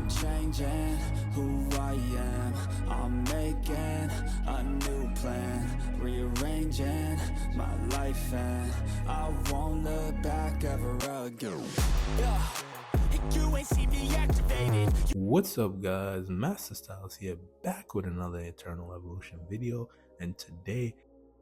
I'm changing who I am. I'm making a new plan, rearranging my life, and I won't look back ever again. You ain't see me activated. What's up, guys? Masta Styles here, back with another Eternal Evolution video, and today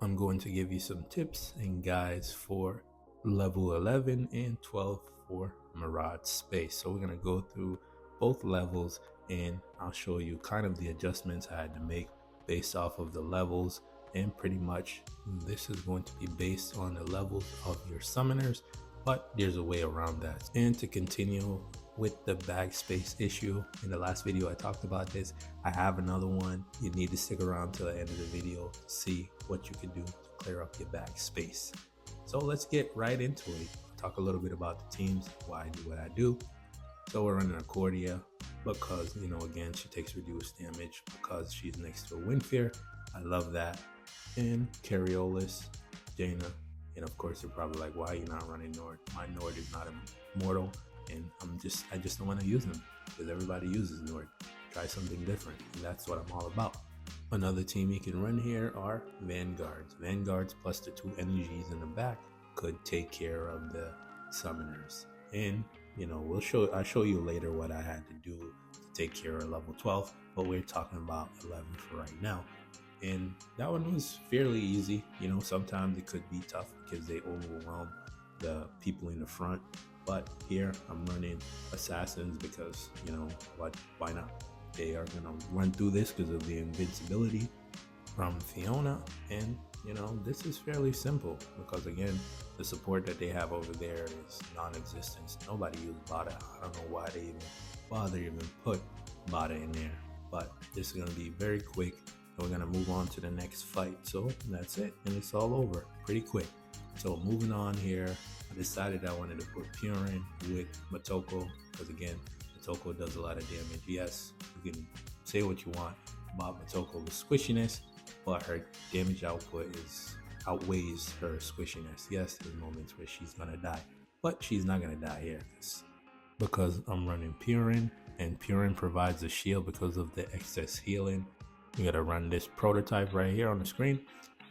I'm going to give you some tips and guides for level 11 and 12 for Mirage space. So we're going to go through both levels and I'll show you kind of the adjustments I had to make based off of the levels, and pretty much this is going to be based on the levels of your summoners, but there's a way around that. And to continue with the bag space issue, in the last video I talked about this. I have another one. You need to stick around till the end of the video to see what you can do to clear up your bag space. So let's get right into it. I'll talk a little bit about the teams, why I do what I do. So we're running Accordia because, you know, again, she takes reduced damage because she's next to a Windfear. I love that. And Carriolis, Jaina, and of course you're probably like, why are you not running Nord? My Nord is not immortal, and I just don't want to use them because everybody uses Nord. Try something different, and that's what I'm all about. Another team you can run here are Vanguards. Vanguards plus the 2 energies in the back could take care of the summoners. And you know, I'll show you later what I had to do to take care of level 12, but we're talking about 11 for right now. And that one was fairly easy. You know, sometimes it could be tough because they overwhelm the people in the front. But here I'm running assassins because, you know, why not? They are gonna run through this because of the invincibility from Fiona. And you know, this is fairly simple because again, the support that they have over there is non-existent. Nobody uses Bada. I don't know why they even bother even put Bada in there. But this is gonna be very quick. And we're gonna move on to the next fight. So that's it, and it's all over pretty quick. So moving on here, I decided I wanted to put Purin with Motoko because again, Motoko does a lot of damage. Yes, you can say what you want about Motoko's squishiness, but her damage output outweighs her squishiness. Yes, there's moments where she's gonna die, but she's not gonna die here because I'm running Purin, and Purin provides a shield because of the excess healing. You gotta run this prototype right here on the screen,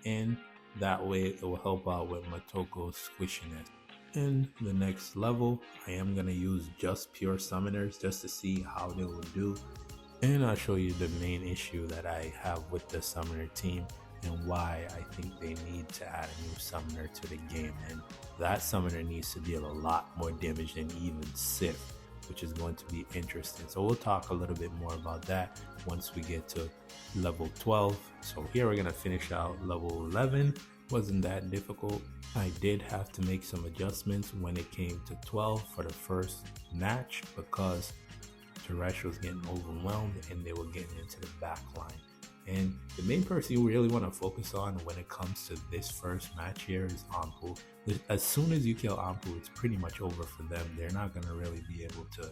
and that way it will help out with Motoko's squishiness. In the next level, I am gonna use just pure summoners just to see how they will do, and I'll show you the main issue that I have with the summoner team and why I think they need to add a new summoner to the game. And that summoner needs to deal a lot more damage than even Sif, which is going to be interesting. So we'll talk a little bit more about that once we get to level 12. So here we're gonna finish out level 11. Wasn't that difficult. I did have to make some adjustments when it came to 12 for the first match because Teresh was getting overwhelmed and they were getting into the back line. And the main person you really want to focus on when it comes to this first match here is Ampu. As soon as you kill Ampu, it's pretty much over for them. They're not going to really be able to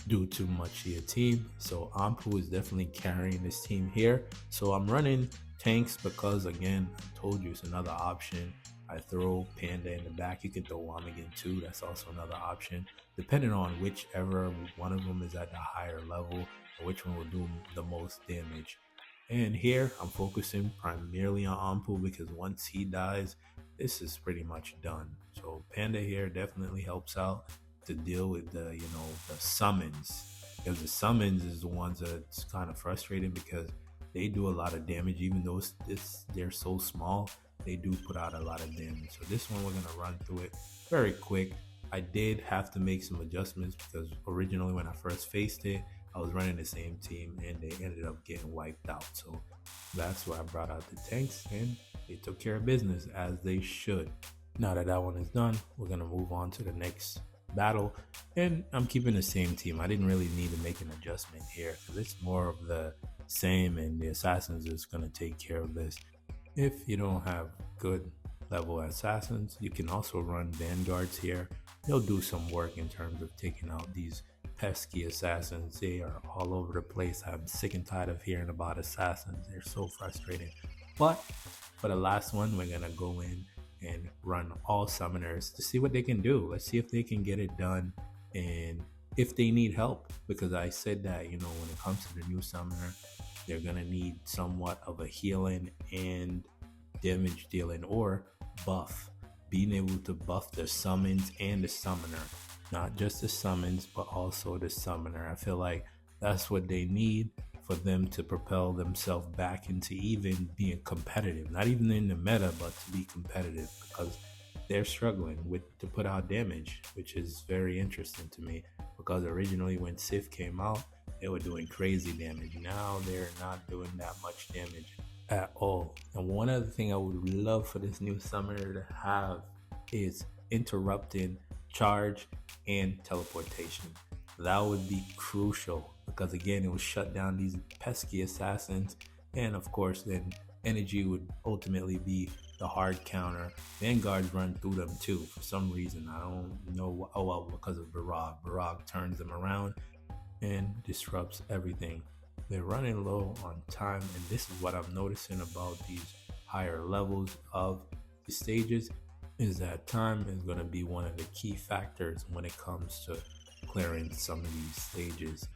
do too much to your team. So Ampu is definitely carrying this team here. So I'm running tanks because again, I told you it's another option. I throw Panda in the back. You can throw Wamigan too. That's also another option, depending on whichever one of them is at the higher level or which one will do the most damage. And here I'm focusing primarily on Ampu because once he dies, this is pretty much done. So Panda here definitely helps out to deal with the, you know, the summons. Because the summons is the ones that's kind of frustrating because they do a lot of damage, even though they're so small. They do put out a lot of damage. So this one we're gonna run through it very quick. I did have to make some adjustments because originally when I first faced it, I was running the same team and they ended up getting wiped out. So that's why I brought out the tanks and they took care of business as they should. Now that that one is done, we're gonna move on to the next battle, and I'm keeping the same team. I didn't really need to make an adjustment here because it's more of the same, and the assassins is gonna take care of this. If you don't have good level assassins, you can also run Vanguards here. They'll do some work in terms of taking out these pesky assassins. They are all over the place. I'm sick and tired of hearing about assassins. They're so frustrating. But for the last one, we're gonna go in and run all summoners to see what they can do. Let's see if they can get it done and if they need help, because I said that, you know, when it comes to the new summoner, they're gonna need somewhat of a healing and damage dealing or buff, being able to buff the summons and the summoner, not just the summons but also the summoner. I feel like that's what they need for them to propel themselves back into even being competitive, not even in the meta but to be competitive, because they're struggling with to put out damage, which is very interesting to me, because originally when Sif came out they were doing crazy damage. Now they're not doing that much damage at all. And one other thing I would love for this new summoner to have is interrupting charge and teleportation. That would be crucial, because again it would shut down these pesky assassins, and of course then energy would ultimately be the hard counter. Vanguards run through them too for some reason. I don't know. Oh well, because of Mirage. Mirage turns them around and disrupts everything. They're running low on time, and this is what I'm noticing about these higher levels of the stages, is that time is going to be one of the key factors when it comes to clearing some of these stages.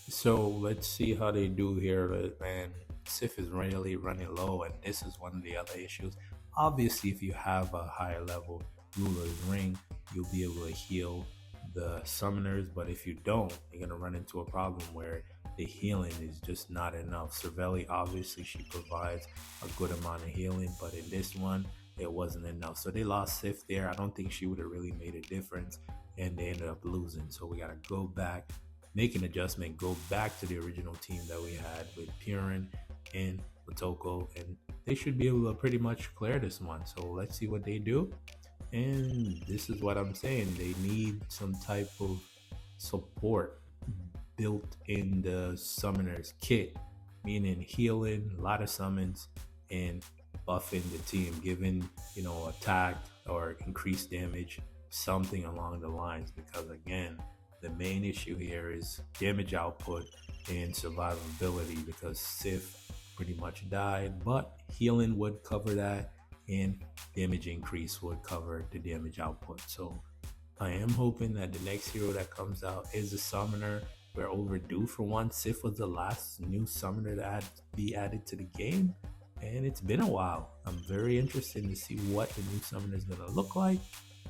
So let's see how they do here. Man, Sif is really running low, and this is one of the other issues. Obviously, if you have a higher level ruler's ring, you'll be able to heal the summoners, but if you don't, you're going to run into a problem where the healing is just not enough. Cervelli, obviously she provides a good amount of healing, but in this one it wasn't enough, so they lost Sif there. I don't think she would have really made a difference, and they ended up losing. So we got to go back, make an adjustment, go back to the original team that we had with Purin and Motoko, and they should be able to pretty much clear this one. So let's see what they do. And this is what I'm saying, they need some type of support built in the summoner's kit, meaning healing, a lot of summons, and buffing the team, giving, you know, attack or increased damage, something along the lines, because again the main issue here is damage output and survivability, because Sif pretty much died, but healing would cover that and damage increase would cover the damage output. So I am hoping that the next hero that comes out is a summoner. We're overdue for one. Sif was the last new summoner to be added to the game, and it's been a while. I'm very interested to see what the new summoner is going to look like.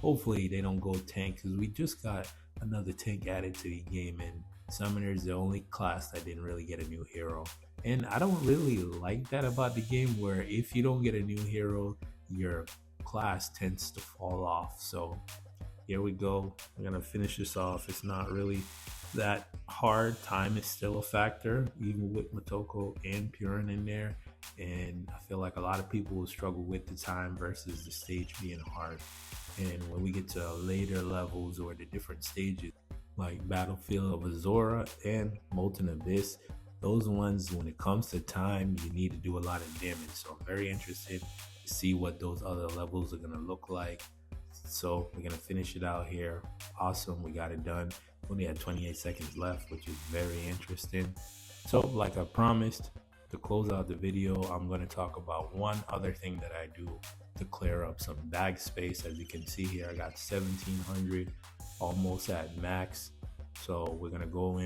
Hopefully they don't go tank, because we just got another tank added to the game, and summoner is the only class that didn't really get a new hero. And I don't really like that about the game, where if you don't get a new hero, your class tends to fall off. So here we go. I'm gonna finish this off. It's not really that hard. Time is still a factor, even with Motoko and Purin in there. And I feel like a lot of people will struggle with the time versus the stage being hard. And when we get to later levels or the different stages, like Battlefield of Azora and Molten Abyss, those ones, when it comes to time, you need to do a lot of damage. So I'm very interested to see what those other levels are gonna look like. So we're gonna finish it out here. Awesome, we got it done. Only had 28 seconds left, which is very interesting. So like I promised, to close out the video, I'm going to talk about one other thing that I do to clear up some bag space. As you can see here, I got 1700, almost at max. So we're going to go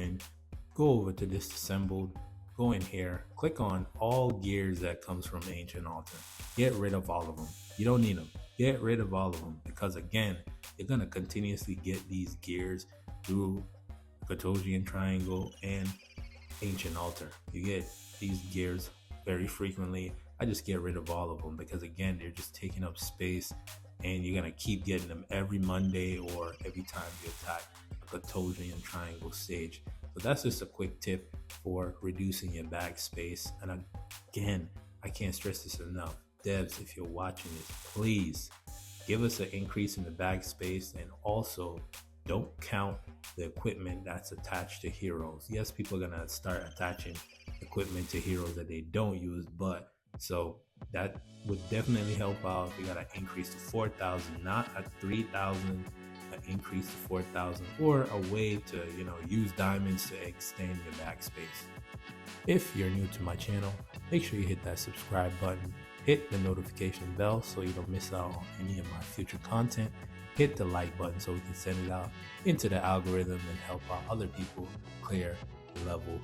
over to disassembled, go in here, click on all gears that comes from Ancient Altar. Get rid of all of them. You don't need them. Get rid of all of them, because again, you're going to continuously get these gears through Katosian Triangle and Ancient Altar. You get these gears very frequently. I just get rid of all of them, because again, they're just taking up space, and you're going to keep getting them every Monday or every time you attack a Katosian Triangle stage. So that's just a quick tip for reducing your bag space. And again, I can't stress this enough. Devs, if you're watching this, please give us an increase in the bag space, and also don't count the equipment that's attached to heroes. Yes, people are gonna start attaching equipment to heroes that they don't use, but so that would definitely help out if you got an increase to 4,000, not a 3,000, an increase to 4,000, or a way to, you know, use diamonds to extend your bag space. If you're new to my channel, make sure you hit that subscribe button, hit the notification bell so you don't miss out on any of my future content, hit the like button so we can send it out into the algorithm and help out other people clear level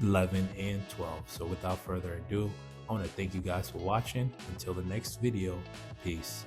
11 and 12. So without further ado, I want to thank you guys for watching. Until the next video, peace.